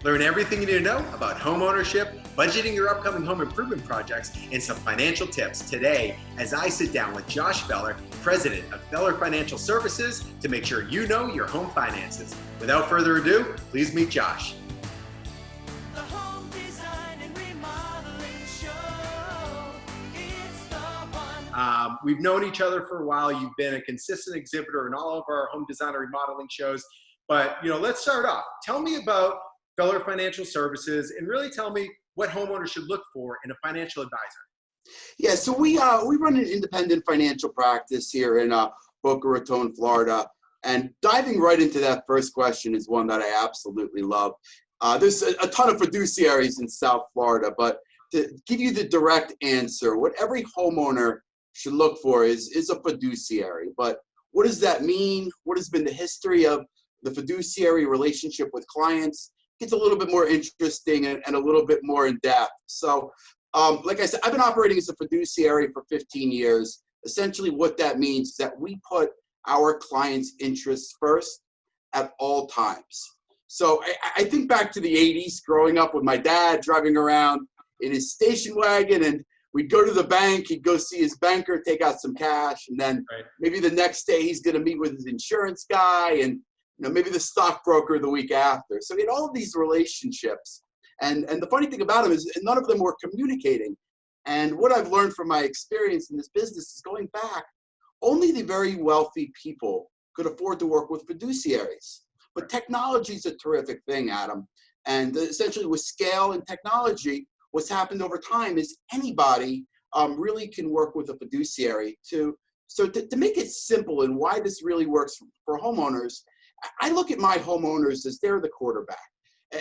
Learn everything you need to know about home ownership, budgeting your upcoming home improvement projects, and some financial tips today as I sit down with Josh Feller, President of Feller Financial Services, to make sure you know your home finances. Without further ado, please meet Josh. The Home Design and Remodeling Show. It's the one. We've known each other for a while. You've been a consistent exhibitor in all of our home design and remodeling shows. But let's start off. Tell me about Feller Financial Services, and really tell me what homeowners should look for in a financial advisor. Yeah, so we run an independent financial practice here in Boca Raton, Florida. And diving right into that first question is one that I absolutely love. There's a ton of fiduciaries in South Florida, but to give you the direct answer, what every homeowner should look for is a fiduciary. But what does that mean? What has been the history of the fiduciary relationship with clients? Gets a little bit more interesting and a little bit more in depth. So, like I said, I've been operating as a fiduciary for 15 years. Essentially, what that means is that we put our clients' interests first at all times. So I think back to the 80s, growing up with my dad, driving around in his station wagon, and we'd go to the bank, he'd go see his banker, take out some cash, and then maybe the next day he's going to meet with his insurance guy, and maybe the stockbroker the week after. So we had all of these relationships. And the funny thing about them is none of them were communicating. And what I've learned from my experience in this business is going back, only the very wealthy people could afford to work with fiduciaries. But technology is a terrific thing, Adam. And essentially with scale and technology, what's happened over time is anybody really can work with a fiduciary. To make it simple and why this really works for homeowners, I look at my homeowners as they're the quarterback,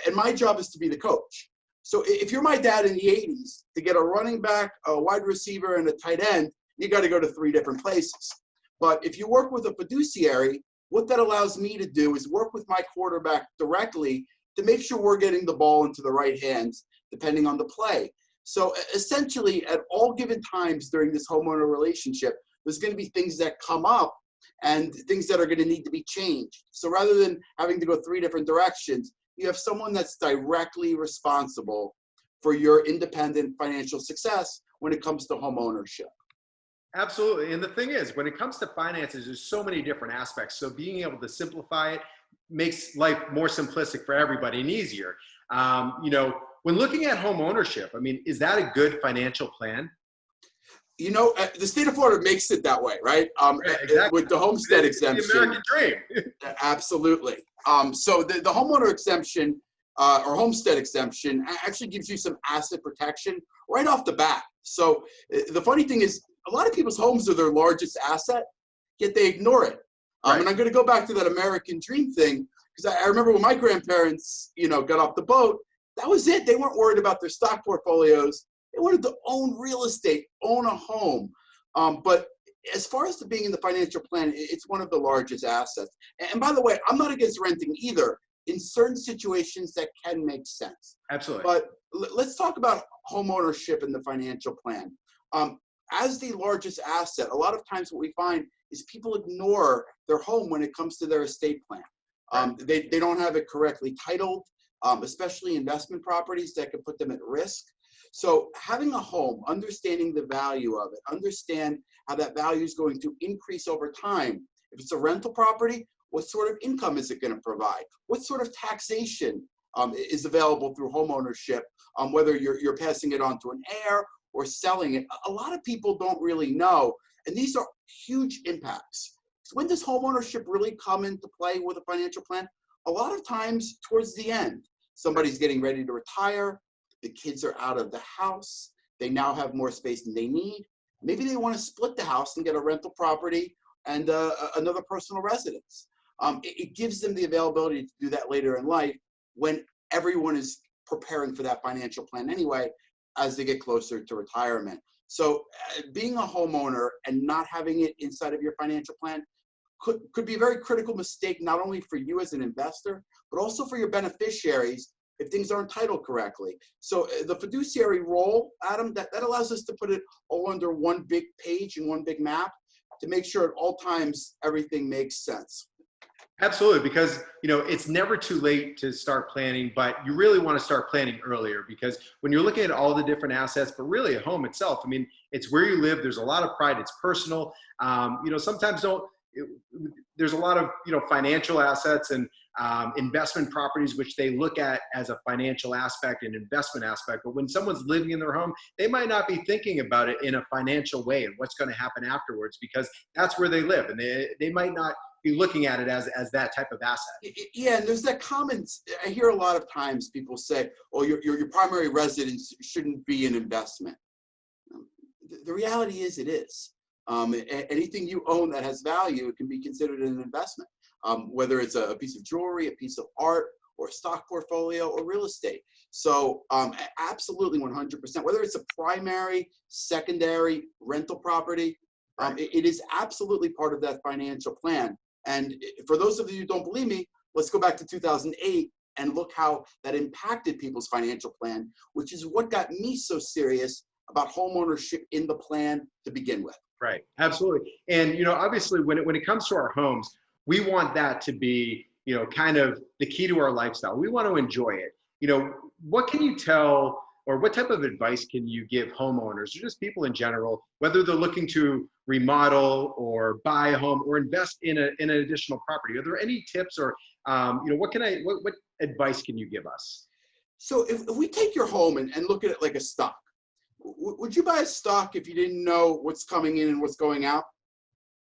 and my job is to be the coach. So if you're my dad in the 80s, to get a running back, a wide receiver, and a tight end, you got to go to 3 different places. But if you work with a fiduciary, what that allows me to do is work with my quarterback directly to make sure we're getting the ball into the right hands, depending on the play. So essentially, at all given times during this homeowner relationship, there's going to be things that come up and things that are going to need to be changed. So rather than having to go 3 different directions, you have someone that's directly responsible for your independent financial success when it comes to home ownership. Absolutely. And the thing is, when it comes to finances, there's so many different aspects. So being able to simplify it makes life more simplistic for everybody and easier. When looking at home ownership, is that a good financial plan? The state of Florida makes it that way, right? Exactly. With the homestead exemption. The American dream. Absolutely. So the homeowner exemption or homestead exemption actually gives you some asset protection right off the bat. So the funny thing is, a lot of people's homes are their largest asset, yet they ignore it. And I'm going to go back to that American dream thing, because I remember when my grandparents, got off the boat, that was it. They weren't worried about their stock portfolios. They wanted to own real estate, own a home. But as far as being in the financial plan, it's one of the largest assets. And by the way, I'm not against renting either. In certain situations, that can make sense. Absolutely. But let's talk about home ownership and the financial plan. As the largest asset, a lot of times what we find is people ignore their home when it comes to their estate plan. They don't have it correctly titled, especially investment properties that could put them at risk. So having a home, understanding the value of it, understand how that value is going to increase over time. If it's a rental property, what sort of income is it going to provide? What sort of taxation is available through home ownership, whether you're passing it on to an heir or selling it? A lot of people don't really know, and these are huge impacts. So when does home ownership really come into play with a financial plan? A lot of times towards the end. Somebody's getting ready to retire. The kids are out of the house. They now have more space than they need. Maybe they want to split the house and get a rental property and another personal residence. It gives them the availability to do that later in life when everyone is preparing for that financial plan anyway as they get closer to retirement. So being a homeowner and not having it inside of your financial plan could be a very critical mistake, not only for you as an investor, but also for your beneficiaries if things aren't titled correctly. So the fiduciary role, Adam, that allows us to put it all under one big page and one big map to make sure at all times everything makes sense. Absolutely, because it's never too late to start planning, but you really want to start planning earlier because when you're looking at all the different assets, but really a home itself, I mean, it's where you live. There's a lot of pride. It's personal. Sometimes it, there's a lot of financial assets and investment properties which they look at as a financial aspect and investment aspect. But when someone's living in their home, they might not be thinking about it in a financial way and what's going to happen afterwards because that's where they live, and they might not be looking at it as that type of asset. Yeah, and there's that comment. I hear a lot of times people say, "Oh, your primary residence shouldn't be an investment." The reality is, it is. Anything you own that has value can be considered an investment, whether it's a piece of jewelry, a piece of art, or a stock portfolio, or real estate. So absolutely 100%, whether it's a primary, secondary, rental property, it is absolutely part of that financial plan. And for those of you who don't believe me, let's go back to 2008 and look how that impacted people's financial plan, which is what got me so serious about home ownership in the plan to begin with. Right, absolutely. And obviously, when it comes to our homes, we want that to be kind of the key to our lifestyle. We want to enjoy it. What can you tell, or what type of advice can you give homeowners or just people in general, whether they're looking to remodel or buy a home or invest in an additional property? Are there any tips or what advice can you give us? So if we take your home and look at it like a stock, would you buy a stock if you didn't know what's coming in and what's going out?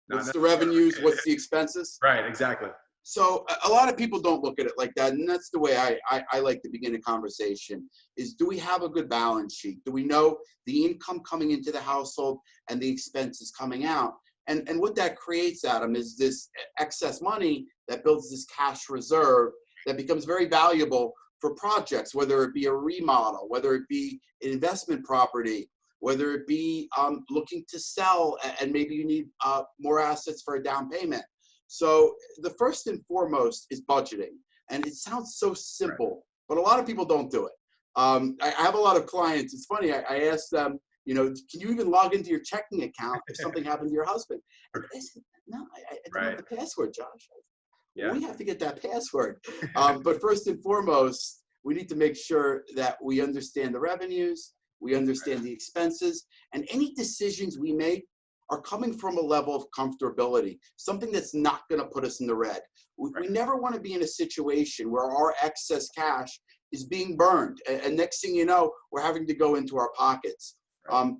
What's the revenues? What's the expenses? Right, exactly. So a lot of people don't look at it like that. And that's the way I like to begin a conversation is, do we have a good balance sheet? Do we know the income coming into the household and the expenses coming out? And what that creates, Adam, is this excess money that builds this cash reserve that becomes very valuable for projects, whether it be a remodel, whether it be an investment property, whether it be looking to sell and maybe you need more assets for a down payment. So the first and foremost is budgeting. And it sounds so simple, but a lot of people don't do it. I have a lot of clients. It's funny. I ask them, can you even log into your checking account if something happened to your husband? And they said, no, I don't have the password, Josh. Yeah. We have to get that password. But first and foremost, we need to make sure that we understand the revenues, we understand the expenses, and any decisions we make are coming from a level of comfortability, something that's not going to put us in the red. We never want to be in a situation where our excess cash is being burned, and next thing you know, we're having to go into our pockets.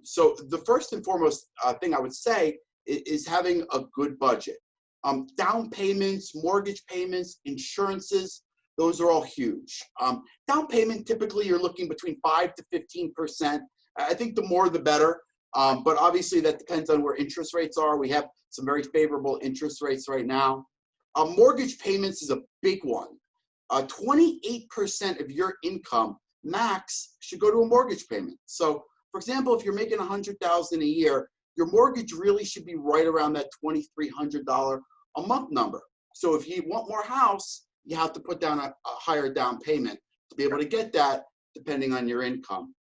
So the first and foremost thing I would say is having a good budget. Down payments, mortgage payments, insurances, those are all huge. Down payment, typically you're looking between 5 to 15%. I think the more the better. But obviously that depends on where interest rates are. We have some very favorable interest rates right now. Mortgage payments is a big one. 28% of your income max should go to a mortgage payment. So for example, if you're making $100,000 a year, your mortgage really should be right around that $2,300 a month number. So if you want more house, you have to put down a higher down payment to be able to get that, depending on your income.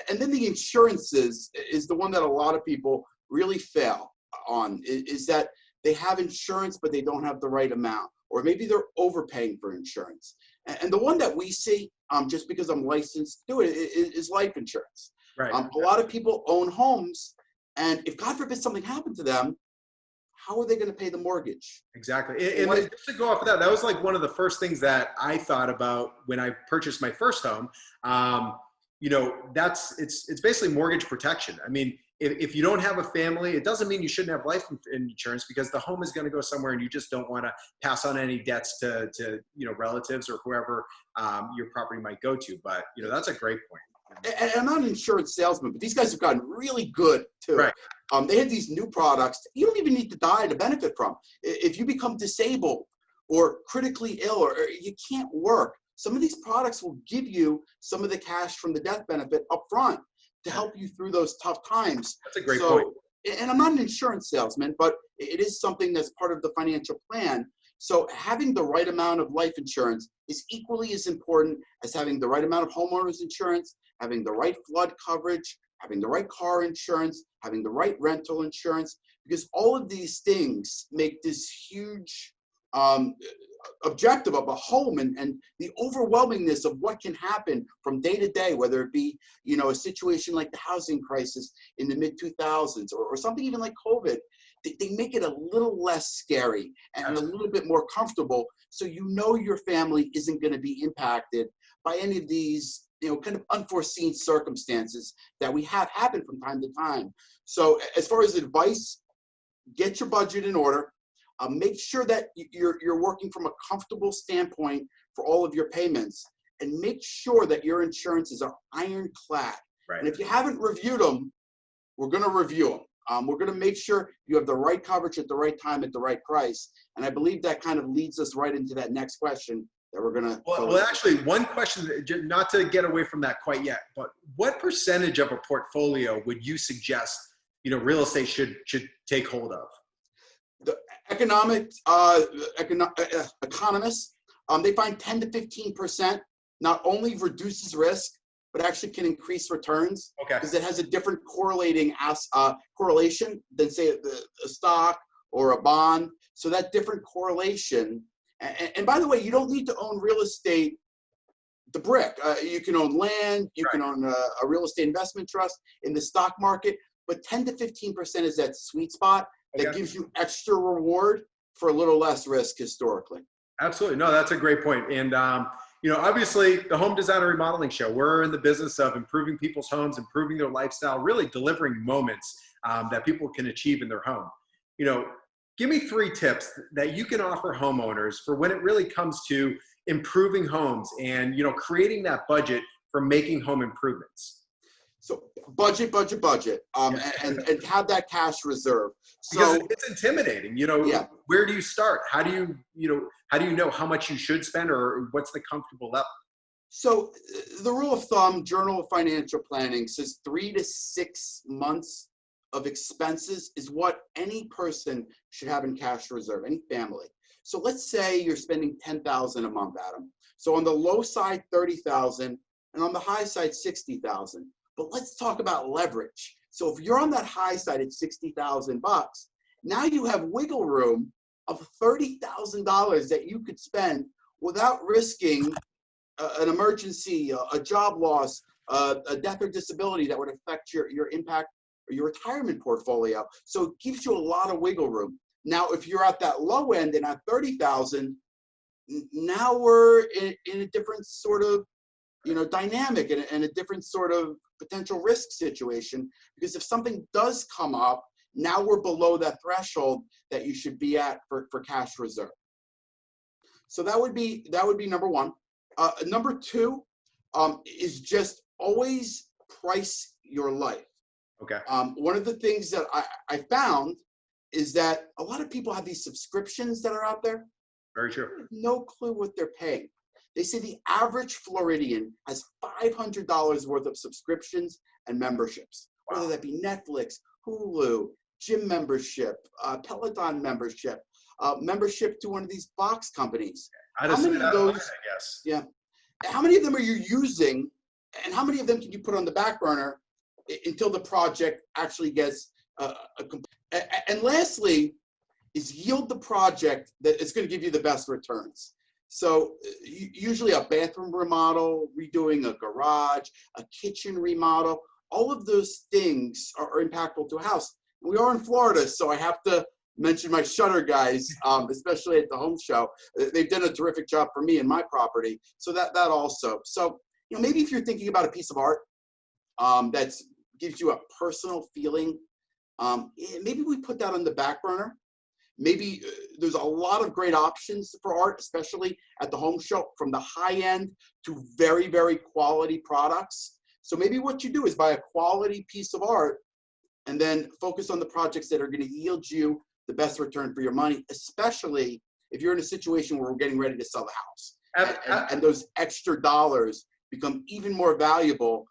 And then the insurances is the one that a lot of people really fail on, is that they have insurance, but they don't have the right amount, or maybe they're overpaying for insurance. And the one that we see, just because I'm licensed to do it, is life insurance. Right. A lot of people own homes, and if God forbid something happened to them, how are they going to pay the mortgage? Exactly. And just to go off of that was like one of the first things that I thought about when I purchased my first home. It's basically mortgage protection. I mean, if you don't have a family, it doesn't mean you shouldn't have life insurance, because the home is going to go somewhere and you just don't want to pass on any debts to relatives or whoever your property might go to. But that's a great point. And I'm not an insurance salesman, but these guys have gotten really good too. Right. They have these new products you don't even need to die to benefit from. If you become disabled or critically ill, or you can't work, some of these products will give you some of the cash from the death benefit up front to help you through those tough times. That's a great point. And I'm not an insurance salesman, but it is something that's part of the financial plan. So having the right amount of life insurance is equally as important as having the right amount of homeowners insurance, having the right flood coverage, having the right car insurance, having the right rental insurance, because all of these things make this huge objective of a home and the overwhelmingness of what can happen from day to day, whether it be, a situation like the housing crisis in the mid 2000s or something even like COVID, they make it a little less scary and a little bit more comfortable. So, your family isn't going to be impacted by any of these, kind of unforeseen circumstances that we have happen from time to time. So as far as advice, get your budget in order. Make sure that you're working from a comfortable standpoint for all of your payments, and make sure that your insurances are ironclad. Right. And if you haven't reviewed them, we're going to review them. We're going to make sure you have the right coverage at the right time at the right price. And I believe that kind of leads us right into that next question that we're going to. Well, actually, one question, not to get away from that quite yet, but what percentage of a portfolio would you suggest, real estate should take hold of? The economists, they find 10 to 15% not only reduces risk, but actually can increase returns. Okay. Because it has a different correlation than, say, a stock or a bond. So that different correlation. And by the way, you don't need to own real estate, the brick. You can own land. You can own a real estate investment trust in the stock market. But 10 to 15% is that sweet spot that gives you extra reward for a little less risk historically. Absolutely. No, that's a great point. And, obviously the Home Design and Remodeling Show, we're in the business of improving people's homes, improving their lifestyle, really delivering moments that people can achieve in their home. Give me 3 tips that you can offer homeowners for when it really comes to improving homes and, creating that budget for making home improvements. So budget, and have that cash reserve. Because So it's intimidating, where do you start? How do you know how much you should spend or what's the comfortable level? So the rule of thumb, Journal of Financial Planning, says 3 to 6 months of expenses is what any person should have in cash reserve, any family. So let's say you're spending $10,000 a month, Adam. So on the low side, $30,000, and on the high side, $60,000. But let's talk about leverage. So if you're on that high side at $60,000, now you have wiggle room of $30,000 that you could spend without risking an emergency, a job loss, a death or disability that would affect your impact or your retirement portfolio. So it gives you a lot of wiggle room. Now, if you're at that low end and at $30,000, now we're in a different sort of dynamic and a different sort of potential risk situation, because if something does come up, now we're below that threshold that you should be at for cash reserve. So that would be number one. Number two is just always price your life. Okay. One of the things that I found is that a lot of people have these subscriptions that are out there. Very true. No clue what they're paying. They say the average Floridian has $500 worth of subscriptions and memberships, whether that be Netflix, Hulu, gym membership, Peloton membership, membership to one of these box companies. How many of those? I guess. Yeah. How many of them are you using, and how many of them can you put on the back burner until the project actually gets and lastly, is yield the project that is going to give you the best returns. So usually a bathroom remodel, redoing a garage, a kitchen remodel, all of those things are impactful to a house. We are in Florida, so I have to mention my shutter guys, especially at the home show. They've done a terrific job for me and my property. So that also. So maybe if you're thinking about a piece of art that gives you a personal feeling, maybe we put that on the back burner. Maybe there's a lot of great options for art, especially at the home show, from the high end to very, very quality products. So maybe what you do is buy a quality piece of art and then focus on the projects that are going to yield you the best return for your money, especially if you're in a situation where we're getting ready to sell the house. And those extra dollars become even more valuable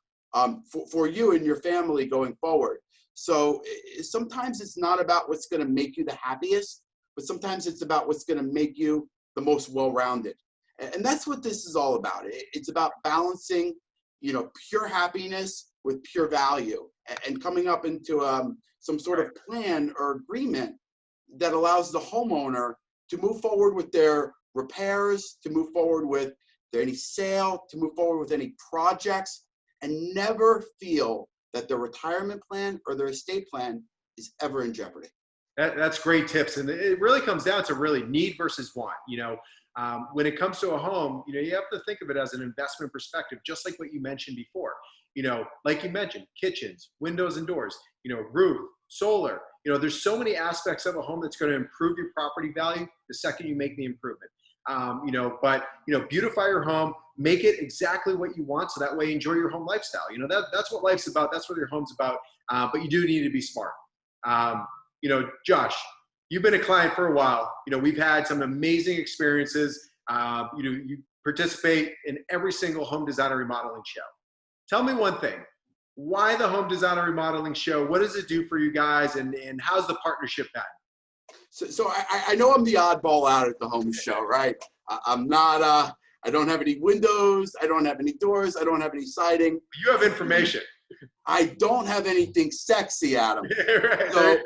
for you and your family going forward. So sometimes it's not about what's going to make you the happiest, but sometimes it's about what's going to make you the most well-rounded. And that's what this is all about. It's about balancing, pure happiness with pure value and coming up into some sort of plan or agreement that allows the homeowner to move forward with their repairs, to move forward with any sale, to move forward with any projects, and never feel that their retirement plan or their estate plan is ever in jeopardy. That's great tips. And it really comes down to really need versus want. When it comes to a home, you have to think of it as an investment perspective, just like what you mentioned before. Like you mentioned, kitchens, windows and doors, roof, solar. There's so many aspects of a home that's going to improve your property value the second you make the improvement. But beautify your home, make it exactly what you want, so that way you enjoy your home lifestyle. That's what life's about. That's what your home's about. But you do need to be smart. Josh, you've been a client for a while. We've had some amazing experiences. You participate in every single home design and remodeling show. Tell me one thing. Why the home design and remodeling show? What does it do for you guys? And how's the partnership been? So I know I'm the oddball out at the home show, right? I'm not, I don't have any windows. I don't have any doors. I don't have any siding. You have information. I don't have anything sexy, Adam. Right. So,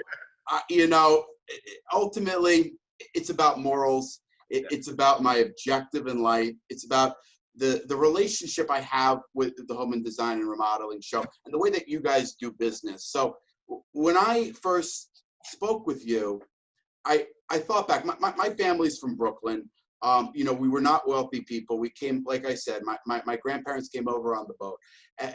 ultimately, it's about morals. It's about my objective in life. It's about the relationship I have with the home and design and remodeling show and the way that you guys do business. So when I first spoke with you, I thought back. My family's from Brooklyn. We were not wealthy people. We came, like I said, my grandparents came over on the boat.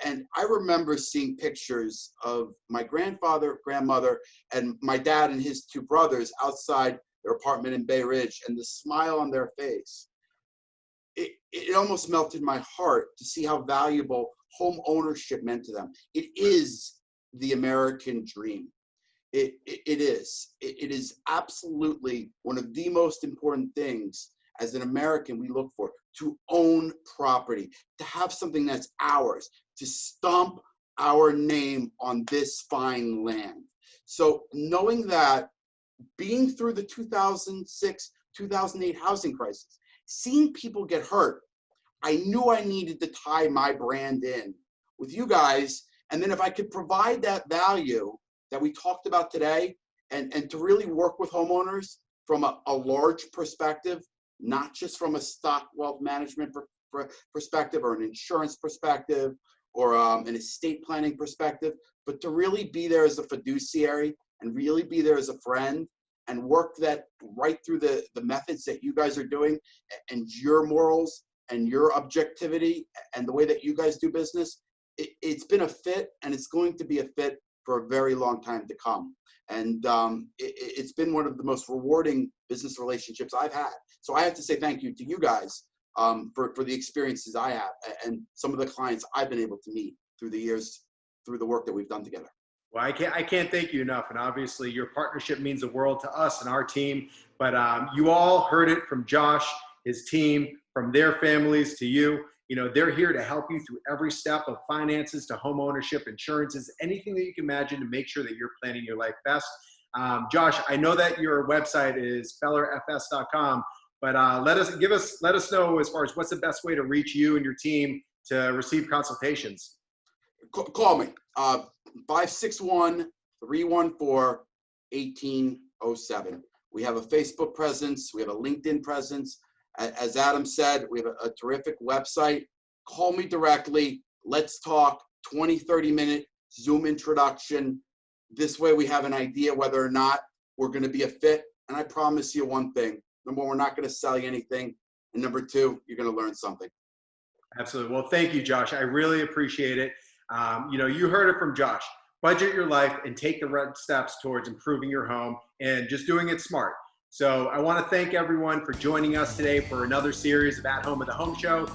And I remember seeing pictures of my grandfather, grandmother, and my dad and his two brothers outside their apartment in Bay Ridge, and the smile on their face. It almost melted my heart to see how valuable home ownership meant to them. It is the American dream. It is. It is absolutely one of the most important things as an American we look for, to own property, to have something that's ours, to stomp our name on this fine land. So knowing that, being through the 2006, 2008 housing crisis, seeing people get hurt, I knew I needed to tie my brand in with you guys. And then if I could provide that value that we talked about today, and to really work with homeowners from a large perspective, not just from a stock wealth management perspective or an insurance perspective or an estate planning perspective, but to really be there as a fiduciary and really be there as a friend and work that right through the methods that you guys are doing and your morals and your objectivity and the way that you guys do business. It's been a fit, and it's going to be a fit for a very long time to come. And it's been one of the most rewarding business relationships I've had. So I have to say thank you to you guys for the experiences I have and some of the clients I've been able to meet through the years, through the work that we've done together. Well, I can't thank you enough. And obviously your partnership means the world to us and our team. But you all heard it from Josh, his team, from their families to you. They're here to help you through every step of finances to home ownership, insurances, anything that you can imagine to make sure that you're planning your life best. Josh, I know that your website is fellerfs.com, but let us know as far as what's the best way to reach you and your team to receive consultations. Call me, 561-314-1807. We have a Facebook presence. We have a LinkedIn presence. As Adam said, we have a terrific website. Call me directly. Let's talk 20, 30-minute Zoom introduction. This way we have an idea whether or not we're going to be a fit. And I promise you one thing. Number one, we're not going to sell you anything. And number two, you're going to learn something. Absolutely. Well, thank you, Josh. I really appreciate it. You heard it from Josh. Budget your life and take the right steps towards improving your home and just doing it smart. So I want to thank everyone for joining us today for another series of At Home at the Home Show.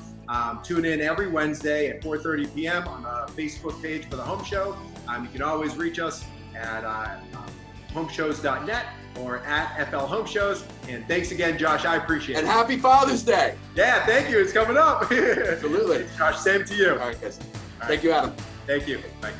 Tune in every Wednesday at 4:30 p.m. on the Facebook page for the Home Show. You can always reach us at homeshows.net or at FL Home Shows. And thanks again, Josh. I appreciate it. And happy Father's Day. Yeah, thank you. It's coming up. Absolutely. Josh, same to you. All right, guys. Thank you, Adam. Thank you. Bye.